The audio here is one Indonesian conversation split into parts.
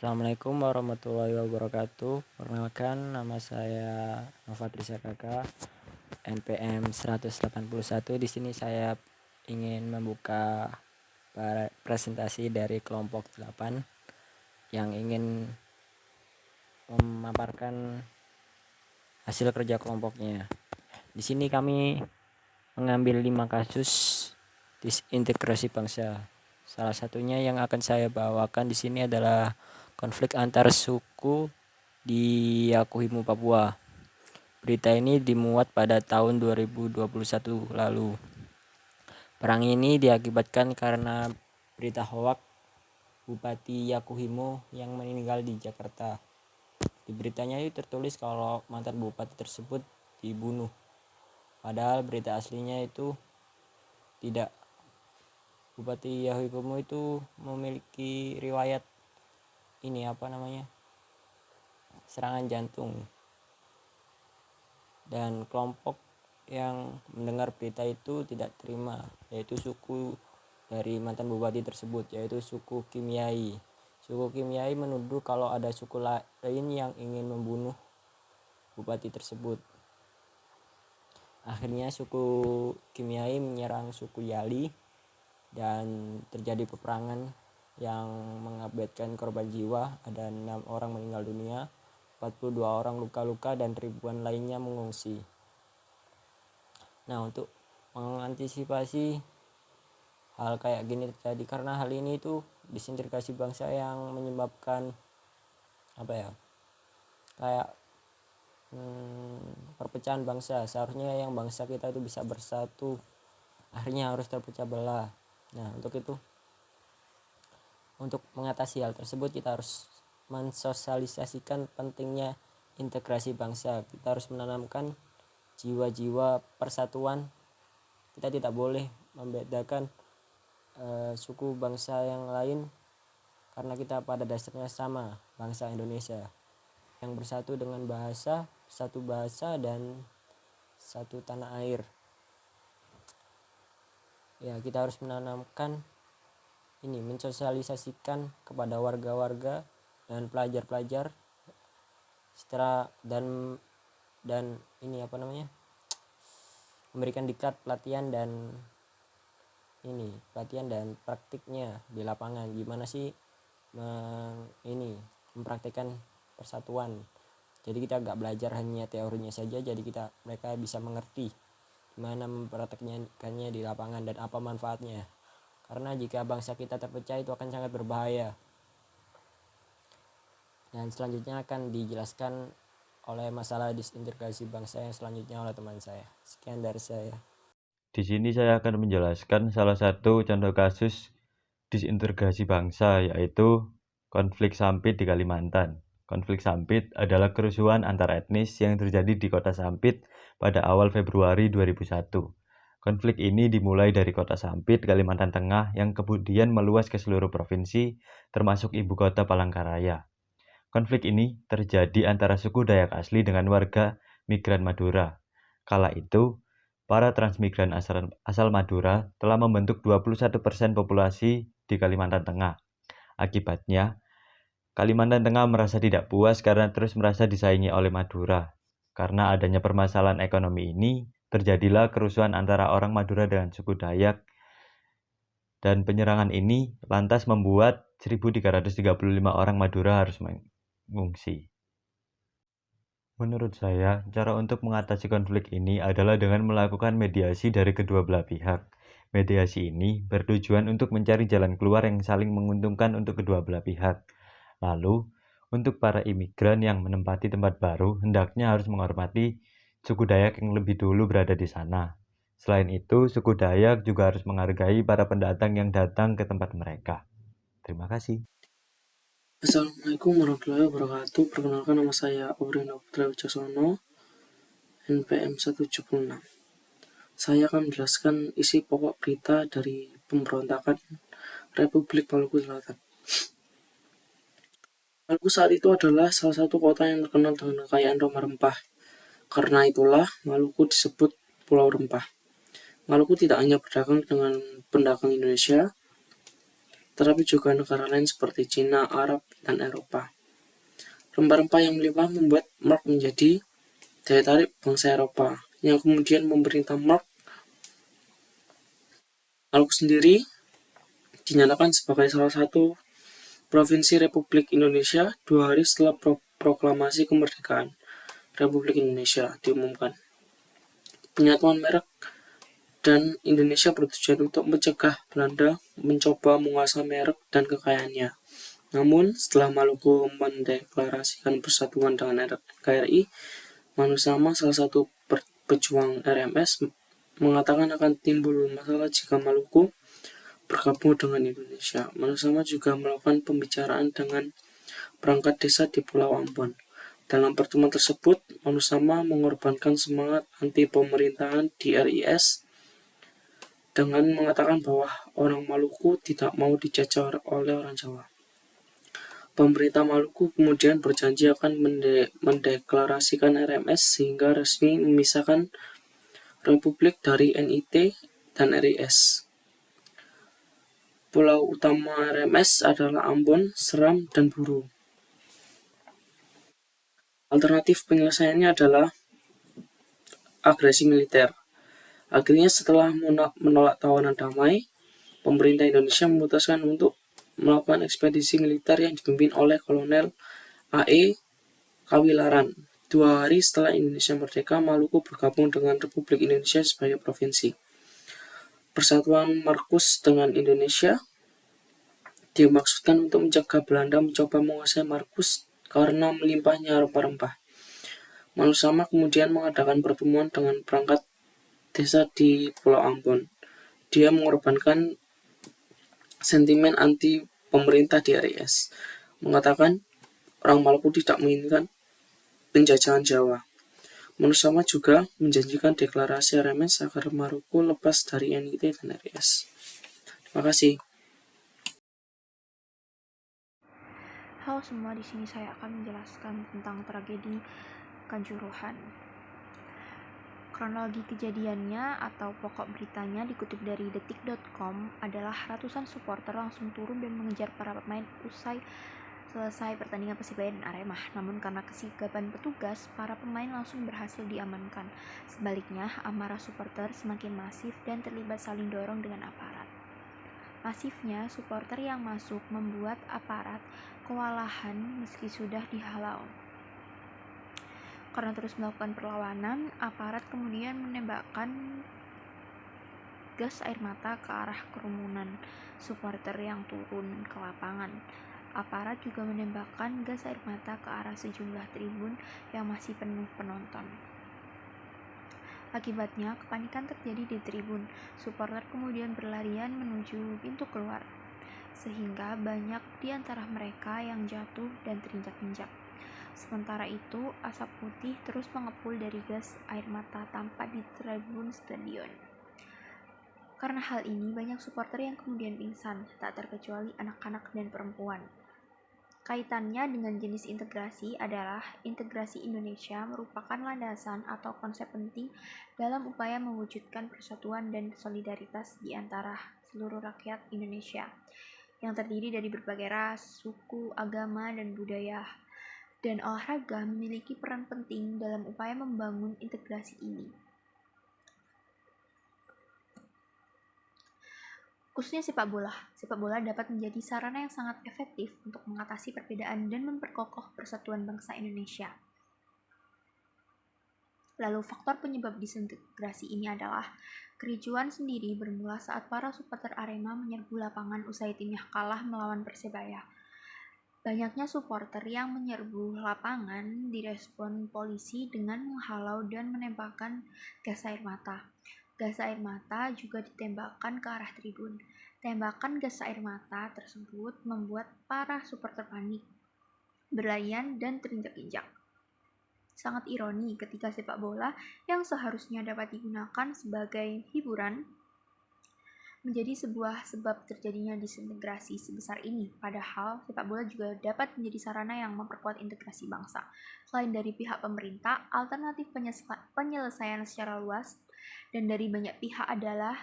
Assalamualaikum warahmatullahi wabarakatuh. Perkenalkan, nama saya Nofadrisa Kakak, NPM 181. Di sini saya ingin membuka presentasi dari kelompok 8 yang ingin memaparkan hasil kerja kelompoknya. Di sini kami mengambil 5 kasus disintegrasi bangsa. Salah satunya yang akan saya bawakan di sini adalah konflik antar suku di Yakuhimu, Papua. Berita ini dimuat pada tahun 2021 lalu. Perang ini diakibatkan karena berita hoak Bupati Yakuhimu yang meninggal di Jakarta. Di beritanya itu tertulis kalau mantan bupati tersebut dibunuh. Padahal berita aslinya itu tidak. Bupati Yakuhimu itu memiliki riwayat serangan jantung. Dan kelompok yang mendengar berita itu tidak terima, yaitu suku dari mantan bupati tersebut, yaitu suku Kimyai. Suku Kimyai menuduh kalau ada suku lain yang ingin membunuh bupati tersebut. Akhirnya suku Kimyai menyerang suku Yali dan terjadi peperangan yang mengakibatkan korban jiwa. Ada 6 orang meninggal dunia, 42 orang luka-luka, dan ribuan lainnya mengungsi. Nah, untuk mengantisipasi hal kayak gini terjadi, karena hal ini itu disintegrasi bangsa yang menyebabkan kayak perpecahan bangsa. Seharusnya yang bangsa kita itu bisa bersatu, akhirnya harus terpecah belah. Nah, untuk mengatasi hal tersebut, kita harus mensosialisasikan pentingnya integrasi bangsa. Kita harus menanamkan jiwa-jiwa persatuan. Kita tidak boleh membedakan suku bangsa yang lain, karena kita pada dasarnya sama, bangsa Indonesia yang bersatu dengan satu bahasa dan satu tanah air. Ya, kita harus menanamkan mensosialisasikan kepada warga-warga dan pelajar-pelajar setelah dan memberikan diklat pelatihan dan praktiknya di lapangan, gimana sih mempraktikkan persatuan. Jadi kita gak belajar hanya teorinya saja, jadi mereka bisa mengerti gimana mempraktikkannya di lapangan dan apa manfaatnya. Karena jika bangsa kita terpecah, itu akan sangat berbahaya. Dan selanjutnya akan dijelaskan oleh masalah disintegrasi bangsa yang selanjutnya oleh teman saya. Sekian dari saya. Di sini saya akan menjelaskan salah satu contoh kasus disintegrasi bangsa, yaitu konflik Sampit di Kalimantan. Konflik Sampit adalah kerusuhan antar etnis yang terjadi di kota Sampit pada awal Februari 2001. Konflik ini dimulai dari kota Sampit, Kalimantan Tengah, yang kemudian meluas ke seluruh provinsi, termasuk ibu kota Palangkaraya. Konflik ini terjadi antara suku Dayak asli dengan warga migran Madura. Kala itu, para transmigran asal Madura telah membentuk 21% populasi di Kalimantan Tengah. Akibatnya, Kalimantan Tengah merasa tidak puas karena terus merasa disaingi oleh Madura. Karena adanya permasalahan ekonomi ini, terjadilah kerusuhan antara orang Madura dengan suku Dayak, dan penyerangan ini lantas membuat 1.335 orang Madura harus mengungsi. Menurut saya, cara untuk mengatasi konflik ini adalah dengan melakukan mediasi dari kedua belah pihak. Mediasi ini bertujuan untuk mencari jalan keluar yang saling menguntungkan untuk kedua belah pihak. Lalu, untuk para imigran yang menempati tempat baru, hendaknya harus menghormati suku Dayak yang lebih dulu berada di sana. Selain itu, suku Dayak juga harus menghargai para pendatang yang datang ke tempat mereka. Terima kasih. Assalamualaikum warahmatullahi wabarakatuh. Perkenalkan, nama saya Obrino Putra Wicaksono, NPM 176. Saya akan menjelaskan isi pokok berita dari pemberontakan Republik Maluku Selatan. Maluku saat itu adalah salah satu kota yang terkenal dengan kekayaan rempah-rempah. Karena itulah Maluku disebut Pulau Rempah. Maluku tidak hanya berdagang dengan pendagang Indonesia, tetapi juga negara lain seperti Cina, Arab, dan Eropa. Rempah-rempah yang melimpah membuat Mark menjadi daya tarik bangsa Eropa, yang kemudian memerintah Mark. Maluku sendiri dinyatakan sebagai salah satu provinsi Republik Indonesia 2 hari setelah proklamasi kemerdekaan Republik Indonesia diumumkan. Penyatuan merek dan Indonesia bertujuan untuk mencegah Belanda mencoba menguasai merek dan kekayaannya. Namun, setelah Maluku mendeklarasikan persatuan dengan NKRI, Manu Sama, salah satu pejuang RMS, mengatakan akan timbul masalah jika Maluku bergabung dengan Indonesia. Manu Sama juga melakukan pembicaraan dengan perangkat desa di Pulau Ambon. Dalam pertemuan tersebut, Manu Sama mengorbankan semangat anti pemerintahan di RIS dengan mengatakan bahwa orang Maluku tidak mau dijajah oleh orang Jawa. Pemerintah Maluku kemudian berjanji akan mendeklarasikan RMS sehingga resmi memisahkan Republik dari NIT dan RIS. Pulau utama RMS adalah Ambon, Seram, dan Buru. Alternatif penyelesaiannya adalah agresi militer. Akhirnya setelah menolak tawanan damai, pemerintah Indonesia memutuskan untuk melakukan ekspedisi militer yang dipimpin oleh Kolonel A.E. Kawilaran. 2 hari setelah Indonesia merdeka, Maluku bergabung dengan Republik Indonesia sebagai provinsi. Persatuan Markus dengan Indonesia dimaksudkan untuk mencegah Belanda mencoba menguasai Markus karena melimpahnya rempah-rempah. Manu Sama kemudian mengadakan pertemuan dengan perangkat desa di Pulau Ambon. Dia mengorbankan sentimen anti pemerintah di RIS, mengatakan orang Maluku tidak menginginkan penjajahan Jawa. Manu Sama juga menjanjikan deklarasi RMS agar Maluku lepas dari NIT dan RIS. Terima kasih. Halo semua, di sini saya akan menjelaskan tentang tragedi Kanjuruhan. Kronologi kejadiannya atau pokok beritanya dikutip dari detik.com adalah ratusan supporter langsung turun dan mengejar para pemain usai selesai pertandingan Persibaya dan Arema. Namun karena kesigapan petugas, para pemain langsung berhasil diamankan. Sebaliknya, amarah supporter semakin masif dan terlibat saling dorong dengan aparat. Masifnya supporter yang masuk membuat aparat kewalahan meski sudah dihalau. Karena terus melakukan perlawanan, aparat kemudian menembakkan gas air mata ke arah kerumunan supporter yang turun ke lapangan. Aparat juga menembakkan gas air mata ke arah sejumlah tribun yang masih penuh penonton. Akibatnya, kepanikan terjadi di tribun. Supporter kemudian berlarian menuju pintu keluar, sehingga banyak di antara mereka yang jatuh dan terinjak-injak. Sementara itu, asap putih terus mengepul dari gas air mata tampak di tribun stadion. Karena hal ini, banyak supporter yang kemudian pingsan, tak terkecuali anak-anak dan perempuan. Kaitannya dengan jenis integrasi adalah integrasi Indonesia merupakan landasan atau konsep penting dalam upaya mewujudkan persatuan dan solidaritas di antara seluruh rakyat Indonesia yang terdiri dari berbagai ras, suku, agama, dan budaya. Dan olahraga memiliki peran penting dalam upaya membangun integrasi ini. Khususnya sepak bola. Sepak bola dapat menjadi sarana yang sangat efektif untuk mengatasi perbedaan dan memperkokoh persatuan bangsa Indonesia. Lalu faktor penyebab disintegrasi ini adalah kericuan sendiri bermula saat para supporter Arema menyerbu lapangan usai timnya kalah melawan Persebaya. Banyaknya supporter yang menyerbu lapangan direspon polisi dengan menghalau dan menembakkan gas air mata. Gas air mata juga ditembakkan ke arah tribun. Tembakan gas air mata tersebut membuat para supporter panik, berlarian, dan terinjak-injak. Sangat ironi ketika sepak bola yang seharusnya dapat digunakan sebagai hiburan menjadi sebuah sebab terjadinya disintegrasi sebesar ini. Padahal sepak bola juga dapat menjadi sarana yang memperkuat integrasi bangsa. Selain dari pihak pemerintah, alternatif penyelesaian secara luas dan dari banyak pihak adalah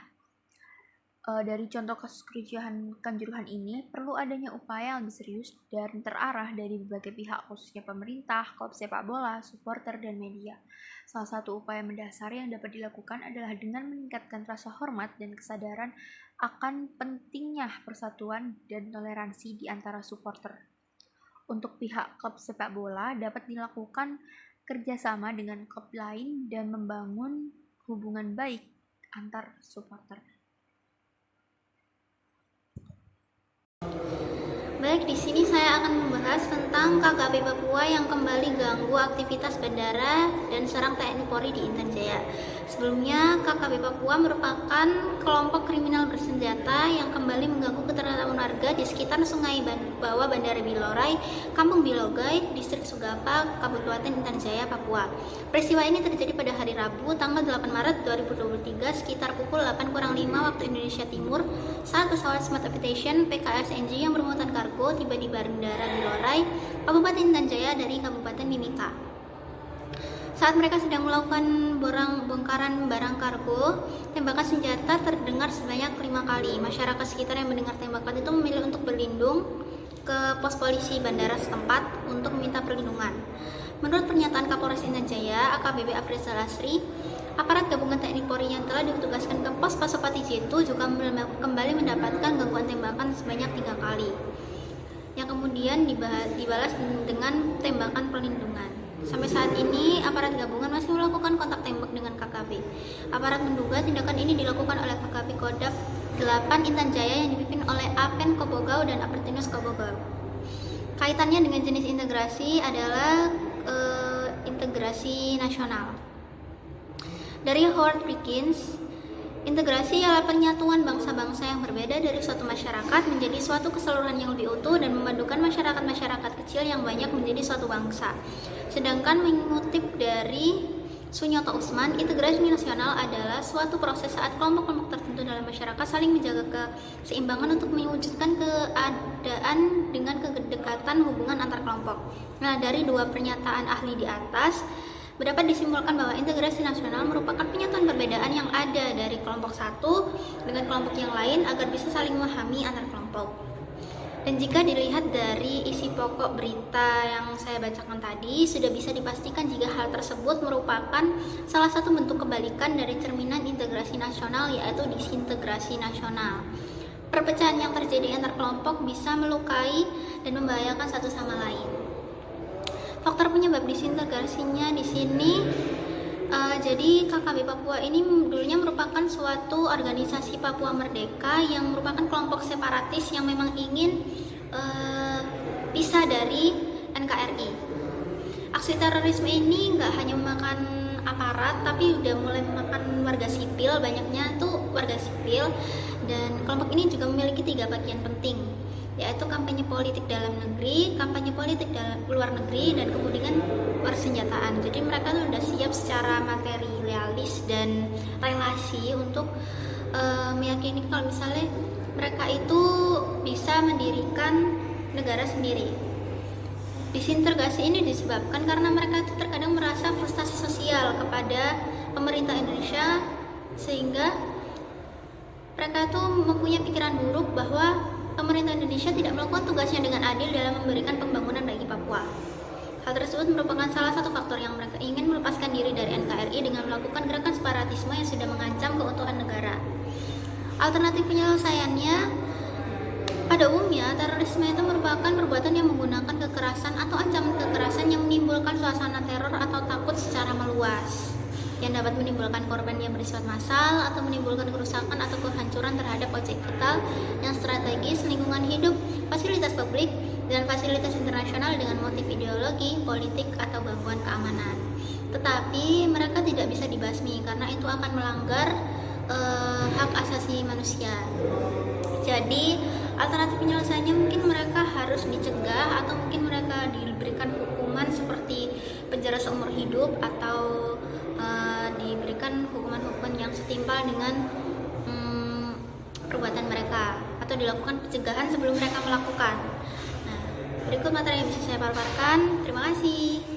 Dari contoh kasus kerusuhan Kanjuruhan ini, perlu adanya upaya yang lebih serius dan terarah dari berbagai pihak, khususnya pemerintah, klub sepak bola, supporter, dan media. Salah satu upaya mendasar yang dapat dilakukan adalah dengan meningkatkan rasa hormat dan kesadaran akan pentingnya persatuan dan toleransi di antara supporter. Untuk pihak klub sepak bola dapat dilakukan kerjasama dengan klub lain dan membangun hubungan baik antar supporter. Baik, di sini saya akan membahas tentang KKP Papua yang kembali ganggu aktivitas bandara dan serang TNI Polri di Intan Jaya. Sebelumnya, KKP Papua merupakan kelompok kriminal bersenjata yang kembali mengganggu ketertiban warga di sekitar Sungai Bawah Bandara Bilorai, Kampung Bilogai, Distrik Sugapa, Kabupaten Intan Jaya, Papua. Peristiwa ini terjadi pada hari Rabu, tanggal 8 Maret 2023, sekitar pukul 8:05 waktu Indonesia Timur, saat pesawat Smart Aviation PKSNG yang bermuatan kargo tiba di Bandara Bilorai, Kabupaten Intan Jaya dari Kabupaten Mimika. Saat mereka sedang melakukan bongkaran barang kargo, tembakan senjata terdengar sebanyak 5 kali. Masyarakat sekitar yang mendengar tembakan itu memilih untuk berlindung ke pos polisi bandara setempat untuk meminta perlindungan. Menurut pernyataan Kapolres Intan Jaya, AKBP Afrizal Asri, aparat gabungan TNI Polri yang telah ditugaskan ke pos Pasopati Jitu juga kembali mendapatkan gangguan tembakan sebanyak 3 kali, yang kemudian dibalas dengan tembakan perlindungan. Sampai saat ini, aparat gabungan masih melakukan kontak tembak dengan KKP. Aparat menduga tindakan ini dilakukan oleh KKP Kodam 8 Intan Jaya yang dipimpin oleh Apen Kobogau dan Apertinus Kobogau. Kaitannya dengan jenis integrasi adalah integrasi nasional. Dari Howard Perkins, integrasi ialah penyatuan bangsa-bangsa yang berbeda dari suatu masyarakat menjadi suatu keseluruhan yang lebih utuh dan memadukan masyarakat-masyarakat kecil yang banyak menjadi suatu bangsa. Sedangkan mengutip dari Sunyoto Usman, integrasi nasional adalah suatu proses saat kelompok-kelompok tertentu dalam masyarakat saling menjaga keseimbangan untuk mewujudkan keadaan dengan kedekatan hubungan antar kelompok. Nah, dari dua pernyataan ahli di atas, dapat disimpulkan bahwa integrasi nasional merupakan penyatuan perbedaan yang ada dari kelompok satu dengan kelompok yang lain agar bisa saling memahami antar kelompok. Dan jika dilihat dari isi pokok berita yang saya bacakan tadi, sudah bisa dipastikan jika hal tersebut merupakan salah satu bentuk kebalikan dari cerminan integrasi nasional, yaitu disintegrasi nasional. Perpecahan yang terjadi antar kelompok bisa melukai dan membahayakan satu sama lain. Faktor penyebab disintegrasinya di sini, jadi KKP Papua ini dulunya merupakan suatu organisasi Papua Merdeka yang merupakan kelompok separatis yang memang ingin pisah dari NKRI. Aksi terorisme ini nggak hanya memakan aparat, tapi udah mulai memakan warga sipil, banyaknya tuh warga sipil, dan kelompok ini juga memiliki 3 bagian penting, yaitu kampanye politik dalam negeri, kampanye politik dalam luar negeri, dan kemudian persenjataan. Jadi mereka tuh udah siap secara materialis dan relasi untuk meyakini kalau misalnya mereka itu bisa mendirikan negara sendiri. Disintegrasi ini disebabkan karena mereka itu terkadang merasa frustasi sosial kepada pemerintah Indonesia, sehingga mereka itu mempunyai pikiran buruk bahwa pemerintah Indonesia tidak melakukan tugasnya dengan adil dalam memberikan pembangunan bagi Papua. Hal tersebut merupakan salah satu faktor yang mereka ingin melepaskan diri dari NKRI dengan melakukan gerakan separatisme yang sudah mengancam keutuhan negara. Alternatif penyelesaiannya, pada umumnya terorisme itu merupakan perbuatan yang menggunakan kekerasan atau ancaman kekerasan yang menimbulkan suasana teror atau takut secara meluas, yang dapat menimbulkan korban yang bersifat massal atau menimbulkan kerusakan atau kehancuran terhadap objek vital yang strategis, lingkungan hidup, fasilitas publik, dan fasilitas internasional dengan motif ideologi, politik, atau gangguan keamanan. Tetapi mereka tidak bisa dibasmi karena itu akan melanggar hak asasi manusia. Jadi alternatif penyelesaiannya mungkin mereka harus dicegah, atau mungkin mereka diberikan hukuman seperti penjara seumur hidup, atau diberikan hukuman-hukuman yang setimpal dengan perbuatan mereka, atau dilakukan pencegahan sebelum mereka melakukan. Nah, berikut materi yang bisa saya paparkan. Terima kasih.